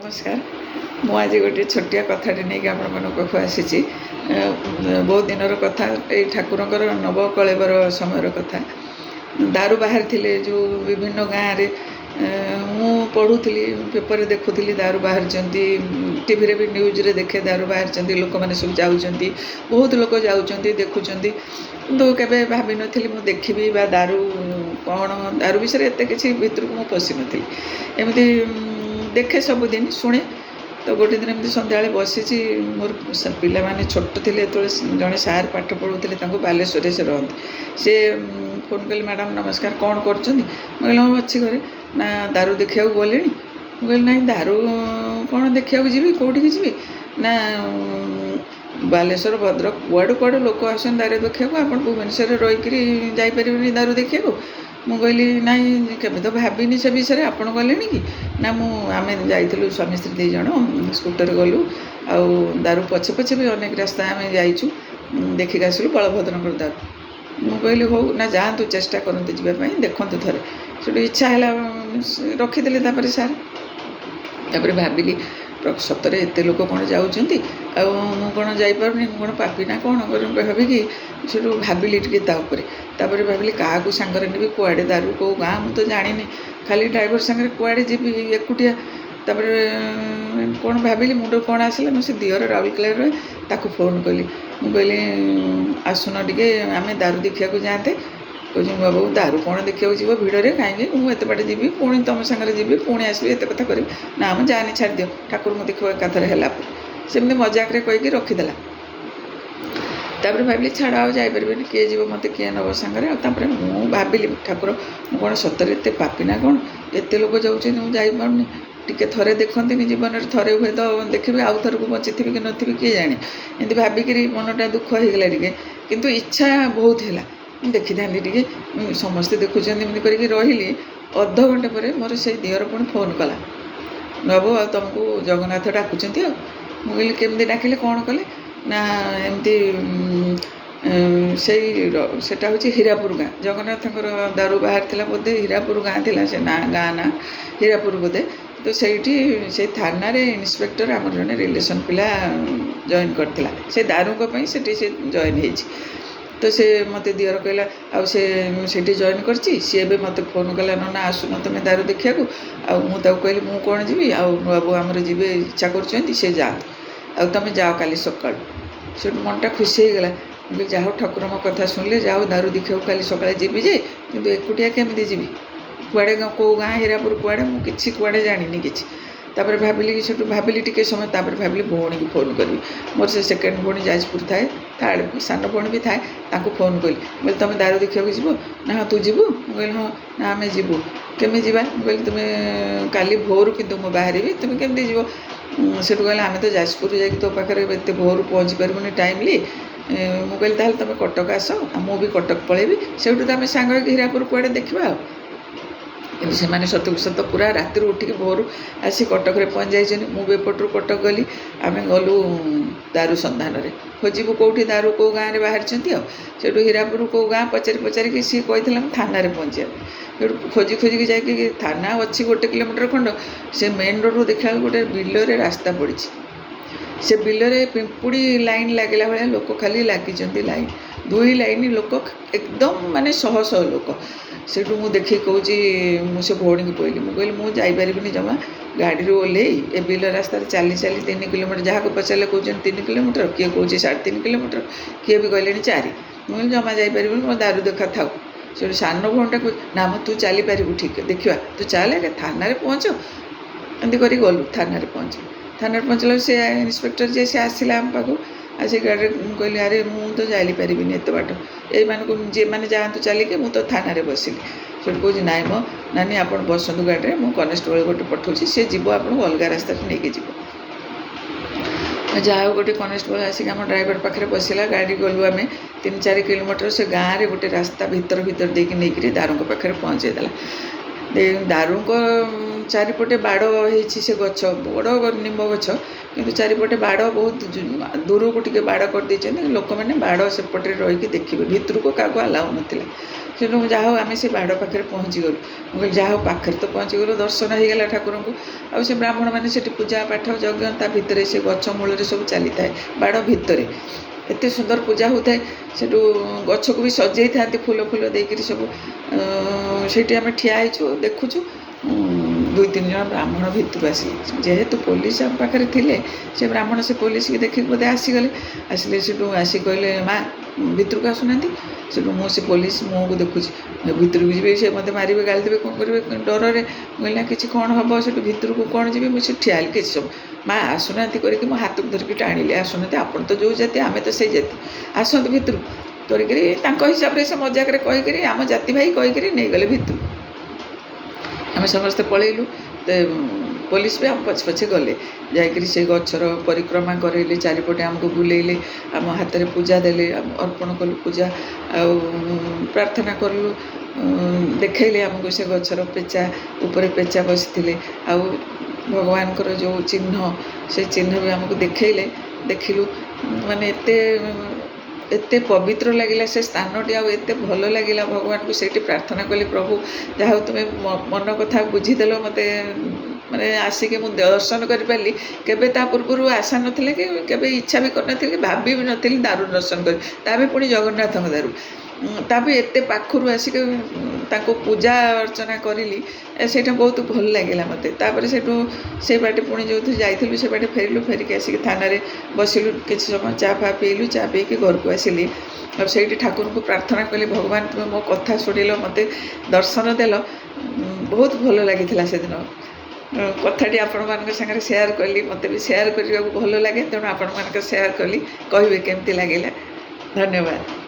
नमस्कार। मु आज गोटे छोटिया कथाटे नहीं आपण मन पाखु आसी बहुत दिन कथा ये ठाकुरंकर नवकलेबर समय कथा। दारू बाहर थिले जो विभिन्न गाँव में मु पढ़ुली पेपर देखुली दारू बाहर टीवी भी न्यूज रे देखे दारू बाहर लोक मैंने सब जाऊँच बहुत लोक जाऊँच देखुं कितु केवे भावी नी मुझे देखी दारू कौन दारू विषय एत कि भितर को मुझे पशि नी एमती देखे सबुदिन शुणे। तो गोटे दिन एमती सन्ध्या बसी मोर पिला माने छोट थे जो जड़े सार पाठ पढ़ुते बालेश्वर से रहते से फोन कले मैडम नमस्कार कौन कर अच्छी घरे ना दारू देखा गले मुझे ना दारू कौन देखा जी कौटी जी ना बालेश्वर भद्रक कुआड़ू कुआड़ू लोक आसन दारू देखा आप भुवनेश्वर रहीकि जापरि दारू देखा मु कहली ना केवे तो भाविनी से विषय आपड़ गले कि ना आम जाइलु स्वामी स्त्री दी जन स्कूटर गलु आउ दारू पछे पछे भी अनेक रास्ता आम जाइचु देखिक आसलु बलभद्र दारू मु कहली हो ना जातु चेष्टा करते जावाई देखु थे से इच्छा है रखीदे सार भाविली सतरे एत लोक कौन जाऊँगी कौन जापारे कौन पापी ना कौन भाविकी से भाविली तापर भाविली क्या सांगे नहीं कुआड़े दारू कौ गाँ मुझे जानी खाली ड्राइवर सांगे कुआड़े जी एकुटिया कौन भाविली मुंड कौन आसला मुझे दियर राउरकेला रहे ताकू फोन कली मुझे आसुन टे आम दारू देखा जाते कह बाबू दारू कौन देखा जीव भिड़े कहीं मुझे बाटे जी पुणी तुम सागर जी पुणी आसबि एत कथा करी ना हम जानी छाड़ दियो ठाकुर को देख एकाथर है सेमती मजाक कहीकि रखीदेला। तापर भाविली छाड़ आ जापर किए जीव मत किए नब सागर आपर मुझे भाविली ठाकुर मुझे कौन सतरे एत पापी ना कौन एत लोक जाऊँ मुझे जापारूनी टिके थरे देखती जीवन में थरे हुए तो देखी आउ थर को बची थी कि नी किए जाने एमती भाविकी मनटा दुख होगला टे किंतु इच्छा बहुत है देखी था टे समस्ते देखुं एमती करके रही अध घंटे पर मोर से दियर पुणी फोन कला बाबू आ तुमको जगन्नाथ डाकुंट मुझे केमती डाकिले कौन कले ना एमती से हूँ हीरापुर गाँ जगन्नाथ दारू बाहर थिला बोधे हीरापुर गाँ थिला से ना गाँ ना हीरापुर बोधे तो से थाना रे इन्स्पेक्टर आम जड़े रिलेसन पिला जॉइन करथिला से दारू से जॉइन हो तो से मत दियर कहला आठी जॉइन कर सी ए मत फोन कला ना आसुन तुम दारू देखा मुझे कहली मु कौन जी बाबू आमर जी इच्छा कर जात तुम जाओ काली सका से मनटा खुशी होगला मुझे जाओ ठाकुर मो कथा शुणिले जाओ दारू देखा काली सका जी जे कि एकुटिया केमी जी कुआड़े कौ गाँ हीरापुर कुआड़े मुझे कुआड़े जानी कि तापर भाविली कि भाविली टिके समय तापर भाविली भौणी की फोन करी मोर से सेकेंड भौणी जाजपुर थाए थर्ड सान भौणी भी थाए ताको फोन कली बोले तुम दारू देखा जीव ना हाँ तू जीवु मुझे हाँ ना आम जीवु केमी जावा मुझे तुम काली भोर कि बाहर तुम केमी जीव से कहले आम तो जाजपुर जा तो पाखे एत भोर पहुँची पारूनी टाइमली मुझे कहली तुम कटक आस मुझे कटक पलैबी से आम सांग हीरापुर कुआड़े देखा से मैंने सतुक सत पूरा राति उठिक भोर आसी कटक पहुँच जाइए मुझे कटक गली आम गलु दारू सन्धान में खोजबू कौटी दारू कौ गाँव में बाहर से हीरापुर कौ गाँ पचारि पचारिक सी कही थाना पहुँचे खोजी खोजिकी जाकि थाना अच्छी 1 किलोमीटर खंड से मेन रोड देखा गोटे बिलरे रास्ता पड़ी से बिलरे पिंपुड़ी लाइन लगला भाया लोक खाली लगी लाइन 2 लाइन लोक एकदम माने 100 लोक से देखिए कौची मुझे भौणी की कहली मुझे मुझे जमा गाड़ी ओह्ल ए बिल रास्ता चली चली 3 किलोमीटर जहाँ को पचारे कौन 3 किलोमीटर किए कौन 3.5 किलोमीटर किए भी कहले 4 मुझे जमा जापर मो दारू देखा था से सान भौणटा को ना तू चली पारू ठीक देखा तू चल थाना पहुँच एमती कर गलु थाना पहुँचला से इन्स्पेक्टर जी से आसला आम पाक आसी गाड़ी कहली अरे मुझे तो जापारि एत बाट ये जी मैंने जातु चलिके मुझे तो थाना बसिली से कौन नाई मो नानी आप बसतु गाड़ी में मुझे कनेस्टेबल गोटे पठाऊँगी सी जीव आपको अलग रास्ता नहीं जीव जहाँ गोटे कनेस्टेबल आसिक आम ड्राइवर पाखे बसला गाड़ी गलु आम 3-4 किलोमीटर से गाँव में गोटे रास्ता भीतर भीतर देकी नहीं दारू पाखे पहुँचेदेला ଦାରୁଙ୍କ ଚାରିପଟେ ବାଡ଼ ହେଇଛି, ସେ ଗଛ ବଡ଼ ନିମ୍ବ ଗଛ, କିନ୍ତୁ ଚାରିପଟେ ବାଡ଼ ବହୁତ ଦୂରକୁ ଟିକେ ବାଡ଼ କରିଦେଇଛନ୍ତି, ଲୋକମାନେ ବାଡ଼ ସେପଟରେ ରହିକି ଦେଖିବେ, ଭିତରକୁ କାହାକୁ ଆଲାଉ ନଥିଲା। ସେଠୁ ଯାହା ହଉ ଆମେ ସେ ବାଡ଼ ପାଖରେ ପହଞ୍ଚିଗଲୁ। ମୁଁ କହିଲି ଯାହା ହଉ ପାଖରେ ତ ପହଞ୍ଚିଗଲୁ, ଦର୍ଶନ ହେଇଗଲା ଠାକୁରଙ୍କୁ। ଆଉ ସେ ବ୍ରାହ୍ମଣମାନେ ସେଠି ପୂଜା ପାଠ ଯଜ୍ଞ ତା ଭିତରେ ସେ ଗଛ ମୂଳରେ ସବୁ ଚାଲିଥାଏ, ବାଡ଼ ଭିତରେ ଏତେ ସୁନ୍ଦର ପୂଜା ହେଉଥାଏ। ସେଠୁ ଗଛକୁ ବି ସଜେଇଥାନ୍ତି ଫୁଲ ଦେଇକିରି ସବୁ। ସେଇଠି ଆମେ ଠିଆ ହେଇଛୁ ଦେଖୁଛୁ। 2-3 ଜଣ ବ୍ରାହ୍ମଣ ଭିତରୁ ଆସିଲେ, ଯେହେତୁ ପୋଲିସ ଆମ ପାଖରେ ଥିଲେ, ସେ ବ୍ରାହ୍ମଣ ସେ ପୋଲିସକି ଦେଖିକି ବୋଧେ ଆସିଗଲେ। ସେଠୁ ଆସି କହିଲେ ମା ଭିତରକୁ ଆସୁନାହାନ୍ତି। ସେଠୁ ମୁଁ ସେ ପୋଲିସ ମୁହଁକୁ ଦେଖୁଛି, ଭିତରକୁ ଯିବି ସେ ମୋତେ ମାରିବେ, ଗାଳି ଦେବେ, କ'ଣ କରିବେ ଡରରେ। ମୁଁ କହିଲି କିଛି କ'ଣ ହେବ, ସେଠୁ ଭିତରକୁ କ'ଣ ଯିବି। ମୁଁ ସେ ଠିଆ ହେଲି କିଛି ସମୟ, ମା ଆସୁନାହାନ୍ତି କରିକି ମୋ ହାତକୁ ଧରିକି ଟାଣିଲେ, ଆସୁନାହାନ୍ତି, ଆପଣ ତ ଯେଉଁ ଜାତି ଆମେ ତ ସେଇ ଜାତି, ଆସନ୍ତୁ ଭିତରକୁ କରିକିରି ତାଙ୍କ ହିସାବରେ ସେ ମଜାକରେ କହିକିରି ଆମ ଜାତି ଭାଇ କହିକିରି ନେଇଗଲେ ଭିତରକୁ। ଆମେ ସମସ୍ତେ ପଳେଇଲୁ। ପୋଲିସ ବି ଆମ ପଛେ ଗଲେ, ଯାଇକରି ସେ ଗଛର ପରିକ୍ରମା କରେଇଲେ, ଚାରିପଟେ ଆମକୁ ବୁଲେଇଲେ, ଆମ ହାତରେ ପୂଜା ଦେଲେ, ଅର୍ପଣ କଲୁ ପୂଜା, ଆଉ ପ୍ରାର୍ଥନା କଲୁ, ଦେଖେଇଲେ ଆମକୁ ସେ ଗଛର ପେଚା ଉପରେ ପେଚା ବସିଥିଲେ, ଆଉ ଭଗବାନଙ୍କର ଯେଉଁ ଚିହ୍ନ, ସେ ଚିହ୍ନ ବି ଆମକୁ ଦେଖେଇଲେ, ଦେଖିଲୁ। ମାନେ ଏତେ ପବିତ୍ର ଲାଗିଲା ସେ ସ୍ଥାନଟି, ଆଉ ଏତେ ଭଲ ଲାଗିଲା। ଭଗବାନଙ୍କୁ ସେଇଠି ପ୍ରାର୍ଥନା କଲି, ପ୍ରଭୁ ଯାହା ହଉ ତୁମେ ମନ କଥା ବୁଝିଦେଲ, ମୋତେ ମାନେ ଆସିକି ମୁଁ ଦର୍ଶନ କରିପାରିଲି। କେବେ ତା ପୂର୍ବରୁ ଆଶା ନଥିଲା, କି କେବେ ଇଚ୍ଛା ବି କରିନଥିଲି, ଭାବି ବି ନଥିଲି ଦାରୁ ଦର୍ଶନ କରି, ତା ବି ପୁଣି ଜଗନ୍ନାଥଙ୍କ ଦାରୁ, ତା ବି ଏତେ ପାଖରୁ ଆସିକି ତାଙ୍କୁ ପୂଜା ଅର୍ଚ୍ଚନା କରିଲି। ସେଇଟା ବହୁତ ଭଲ ଲାଗିଲା ମୋତେ। ତାପରେ ସେଠୁ ସେଇ ବାଟେ ପୁଣି ଯେଉଁଥିରେ ଯାଇଥିଲୁ ସେ ବାଟେ ଫେରିଲୁ, ଫେରିକି ଆସିକି ଥାନାରେ ବସିଲୁ କିଛି ସମୟ, ଚା ପିଇଲୁ, ଚା ପିଇକି ଘରକୁ ଆସିଲି। ଆଉ ସେଇଠି ଠାକୁରଙ୍କୁ ପ୍ରାର୍ଥନା କଲି, ଭଗବାନ ତୁମେ ମୋ କଥା ଶୁଣିଲ, ମୋତେ ଦର୍ଶନ ଦେଲ, ବହୁତ ଭଲ ଲାଗିଥିଲା ସେଦିନ। କଥାଟି ଆପଣମାନଙ୍କ ସାଙ୍ଗରେ ସେୟାର କଲି, ମୋତେ ବି ସେୟାର କରିବାକୁ ଭଲ ଲାଗେ, ତେଣୁ ଆପଣମାନଙ୍କ ସେୟାର କଲି, କହିବେ କେମିତି ଲାଗିଲା। ଧନ୍ୟବାଦ।